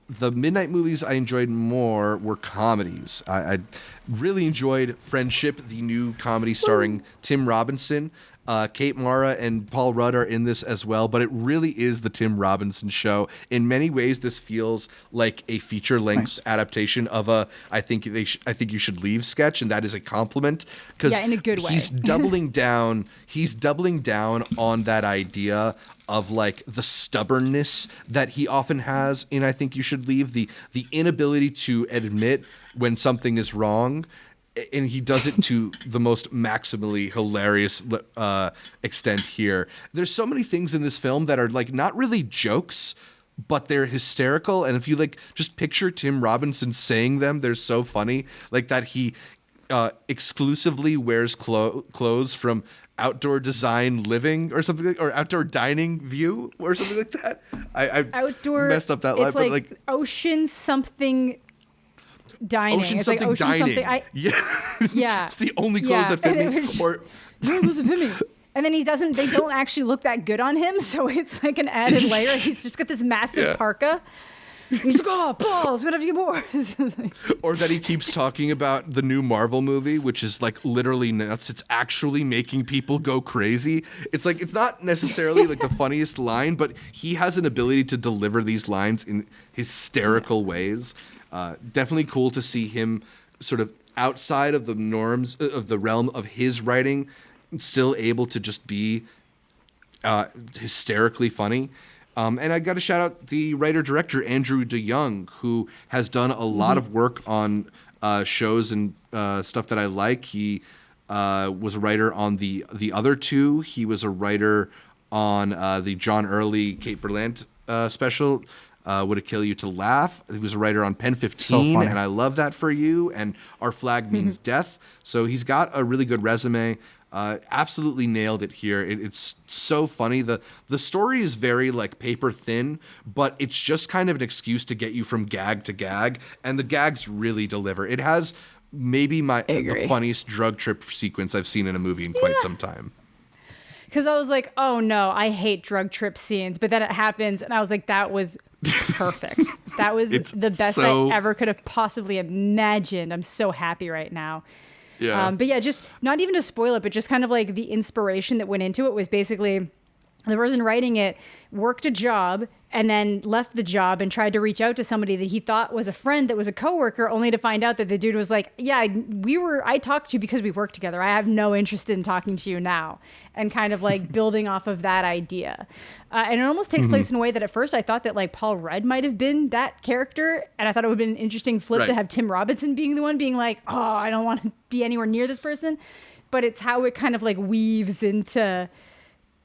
the midnight movies I enjoyed more were comedies. I really enjoyed Friendship, the new comedy starring Tim Robinson. Kate Mara and Paul Rudd are in this as well, but it really is the Tim Robinson show. In many ways, this feels like a feature-length adaptation of a I think you should leave sketch, and that is a compliment because in a good way. He's doubling down. He's doubling down on that idea of like the stubbornness that he often has in I Think You Should Leave, the inability to admit when something is wrong. And he does it to the most maximally hilarious extent here. There's so many things in this film that are like not really jokes, but they're hysterical. And if you like just picture Tim Robinson saying them, they're so funny. Like that he exclusively wears clothes from Outdoor Design Living or something, or Outdoor Dining View or something like that. I outdoor messed up that line, but like Ocean something. Dining. Ocean it's something like Ocean dining. Something. Yeah. It's the only clothes that fit me. Or those fit me. And then they don't actually look that good on him, so it's like an added layer. He's just got this massive parka. He's like, oh, balls, what have you more? Or that he keeps talking about the new Marvel movie, which is like literally nuts. It's actually making people go crazy. It's like, it's not necessarily like the funniest line, but he has an ability to deliver these lines in hysterical ways. Definitely cool to see him sort of outside of the norms of the realm of his writing, still able to just be hysterically funny. And I got to shout out the writer-director, Andrew DeYoung, who has done a lot of work on shows and stuff that I like. He was a writer on the other two. He was a writer on the John Early, Kate Berlant special, Would It Kill You to Laugh? He was a writer on Pen 15, and I Love That for You, and Our Flag Means Death. So he's got a really good resume. Absolutely nailed it here. It's so funny. The story is very like paper thin, but it's just kind of an excuse to get you from gag to gag, and the gags really deliver. It has maybe the funniest drug trip sequence I've seen in a movie in quite some time. Because I was like, oh no, I hate drug trip scenes. But then it happens, and I was like, that was perfect. That was the best I ever could have possibly imagined. I'm so happy right now. Yeah. But yeah, just not even to spoil it, but just kind of like the inspiration that went into it was basically the person writing it worked a job and then left the job and tried to reach out to somebody that he thought was a friend that was a coworker, only to find out that the dude was like, yeah, I talked to you because we worked together. I have no interest in talking to you now. And kind of like building off of that idea. And it almost takes place in a way that at first I thought that like Paul Rudd might have been that character. And I thought it would have been an interesting flip to have Tim Robinson being the one being like, oh, I don't want to be anywhere near this person. But it's how it kind of like weaves into,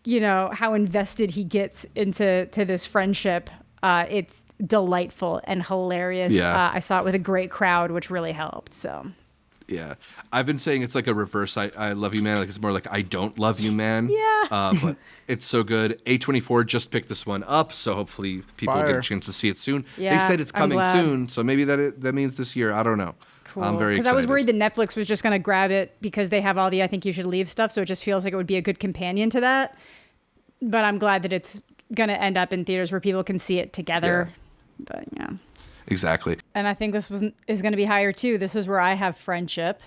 you know, how invested he gets into this friendship. It's delightful and hilarious. Yeah. I saw it with a great crowd, which really helped. So. Yeah. I've been saying it's like a reverse I Love You Man. Like it's more like I Don't Love You Man. Yeah. But it's so good. A24 just picked this one up, so hopefully people will get a chance to see it soon. Yeah, they said it's coming soon, so maybe that means this year. I don't know. Cool. I'm very excited. Because I was worried that Netflix was just going to grab it because they have all the I Think You Should Leave stuff, so it just feels like it would be a good companion to that. But I'm glad that it's going to end up in theaters where people can see it together. Yeah. But yeah. Exactly. And I think this is going to be higher too. This is where I have Friendship.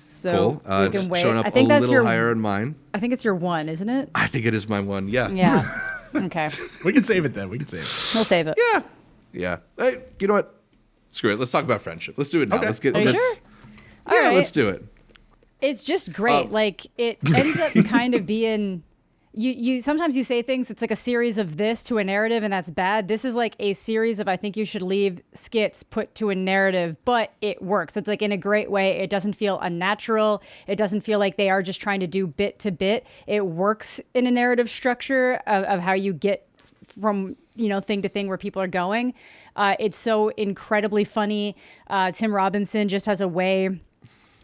So cool. You can wait. Showing up I think a that's little higher in mine. I think it's your one, isn't it? I think it is my one. Yeah. Yeah. Okay. We can save it then. We'll save it. Yeah. Yeah. Hey, you know what? Screw it. Let's talk about Friendship. Let's do it now. Okay. Let's get. Are you sure? Yeah, All right. let's do it. It's just great. Like it ends up kind of being. You sometimes you say things, it's like a series of this to a narrative, and that's bad. This is like a series of I Think You Should Leave skits put to a narrative, but it works. It's like in a great way. It doesn't feel unnatural. It doesn't feel like they are just trying to do bit to bit. It works in a narrative structure of how you get from, you know, thing to thing where people are going. It's so incredibly funny. Tim Robinson just has a way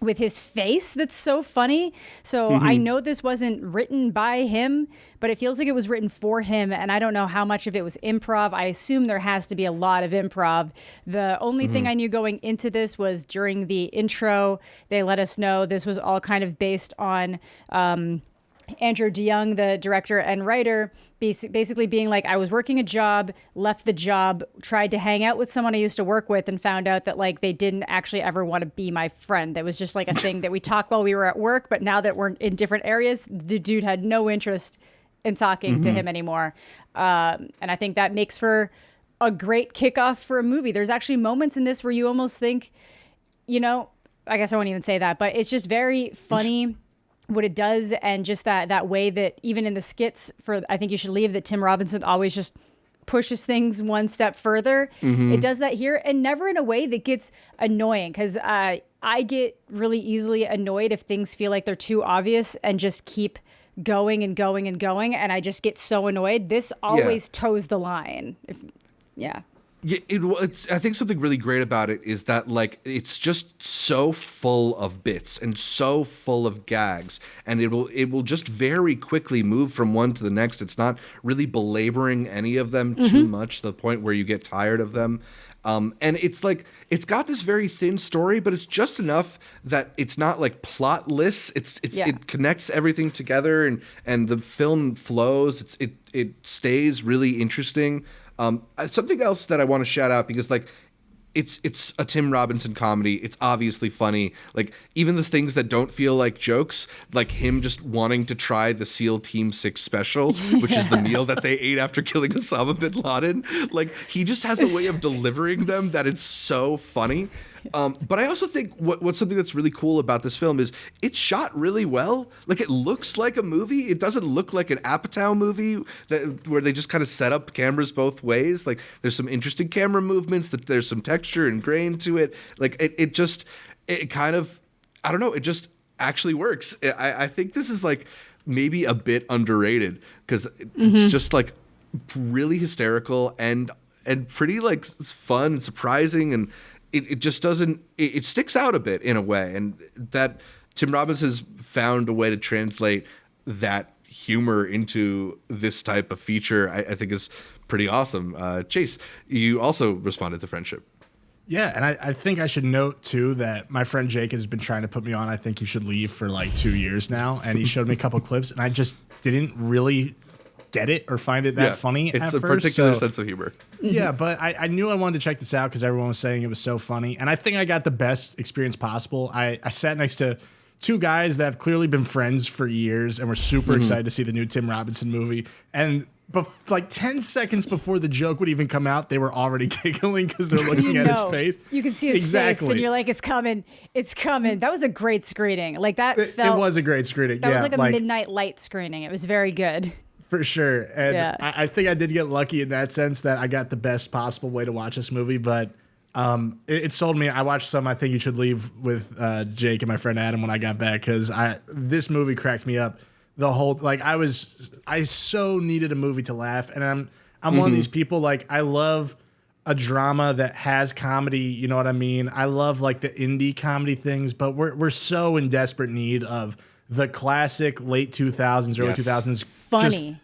with his face that's so funny. So I know this wasn't written by him, but it feels like it was written for him. And I don't know how much of it was improv. I assume there has to be a lot of improv. The only thing I knew going into this was during the intro, they let us know this was all kind of based on Andrew DeYoung, the director and writer, basically being like, I was working a job, left the job, tried to hang out with someone I used to work with, and found out that like they didn't actually ever want to be my friend. That was just like a thing that we talked while we were at work, but now that we're in different areas, the dude had no interest in talking to him anymore. And I think that makes for a great kickoff for a movie. There's actually moments in this where you almost think, you know, I guess I won't even say that, but it's just very funny what it does, and just that way that even in the skits for I Think You Should Leave, that Tim Robinson always just pushes things one step further. It does that here, and never in a way that gets annoying, because I get really easily annoyed if things feel like they're too obvious and just keep going and going and going, and I just get so annoyed. This always toes the line. Yeah, it's, I think something really great about it is that like it's just so full of bits and so full of gags, and it will just very quickly move from one to the next. It's not really belaboring any of them too much to the point where you get tired of them. And it's like it's got this very thin story, but it's just enough that it's not like plotless. It connects everything together, and the film flows. It stays really interesting. Something else that I want to shout out, because like it's a Tim Robinson comedy. It's obviously funny. Like even the things that don't feel like jokes, like him just wanting to try the SEAL Team 6 special, which is the meal that they ate after killing Osama bin Laden. Like he just has a way of delivering them that it's so funny. But I also think what's something that's really cool about this film is it's shot really well. Like it looks like a movie. It doesn't look like an Apatow movie where they just kind of set up cameras both ways. Like there's some interesting camera movements, that there's some texture and grain to it. Like it kind of, I don't know, it just actually works. I think this is like maybe a bit underrated, because it's just like really hysterical and pretty like fun and surprising, and it just doesn't, it sticks out a bit in a way, and that Tim Robinson's found a way to translate that humor into this type of feature, I think is pretty awesome. Chase, you also responded to Friendship. Yeah, and I think I should note, too, that my friend Jake has been trying to put me on I Think You Should Leave for like 2 years now, and he showed me a couple clips, and I just didn't really get it or find it that funny it's at a first, particular sense of humor. Yeah, but I knew I wanted to check this out because everyone was saying it was so funny, and I think I got the best experience possible. I sat next to two guys that have clearly been friends for years and were super excited to see the new Tim Robinson movie, and like 10 seconds before the joke would even come out, they were already giggling because they're looking at his face. You can see his face, and you're like, it's coming, it's coming. That was a great screening. Like that It was a great screening. That was like a midnight light screening. It was very good. For sure. And I think I did get lucky in that sense that I got the best possible way to watch this movie, but it sold me. I watched some I Think You Should Leave with Jake and my friend Adam when I got back, because this movie cracked me up. The whole, like, I so needed a movie to laugh, and I'm one of these people, like, I love a drama that has comedy, you know what I mean? I love like the indie comedy things, but we're so in desperate need of the classic late 2000s, early 2000s funny,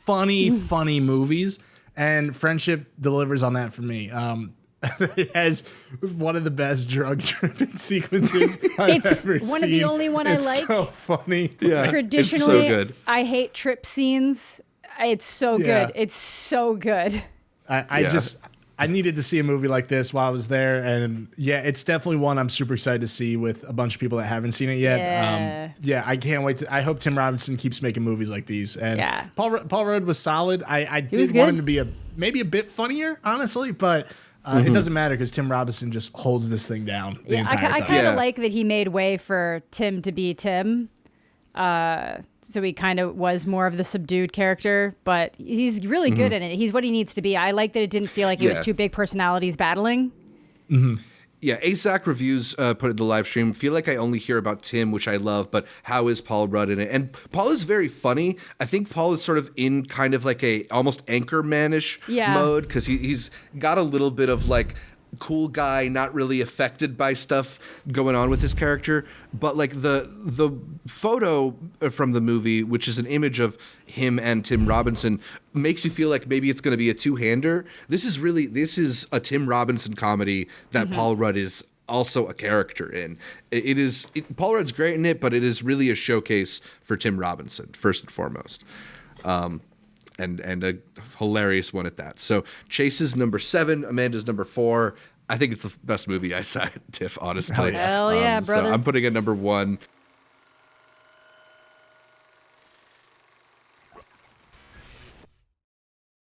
just funny movies, and Friendship delivers on that for me. It has one of the best drug tripping sequences I've ever seen. It's one of the only one I like. It's so funny. Yeah, traditionally, it's so good. I hate trip scenes. It's so good. It's so good. I needed to see a movie like this while I was there, and it's definitely one I'm super excited to see with a bunch of people that haven't seen it yet. I can't wait I hope Tim Robinson keeps making movies like these. And Paul Rudd was solid. I did want him to be maybe a bit funnier, honestly, but it doesn't matter because Tim Robinson just holds this thing down the entire time. I kind of like that he made way for Tim to be Tim. So he kind of was more of the subdued character, but he's really good in it. He's what he needs to be. I like that it didn't feel like it was two big personalities battling. Yeah, ASAC Reviews put it in the live stream. Feel like I only hear about Tim, which I love, but how is Paul Rudd in it? And Paul is very funny. I think Paul is sort of in kind of like a almost Anchorman-ish mode, because he's got a little bit of like cool guy, not really affected by stuff going on with his character. But like the photo from the movie, which is an image of him and Tim Robinson, makes you feel like maybe it's going to be a two-hander. This is a Tim Robinson comedy that Paul Rudd is also a character in. Paul Rudd's great in it, but it is really a showcase for Tim Robinson first and foremost, and a hilarious one at that. So Chase is number 7, Amanda's number 4. I think it's the best movie I saw at TIFF, honestly. Hell yeah, brother. So I'm putting it number 1.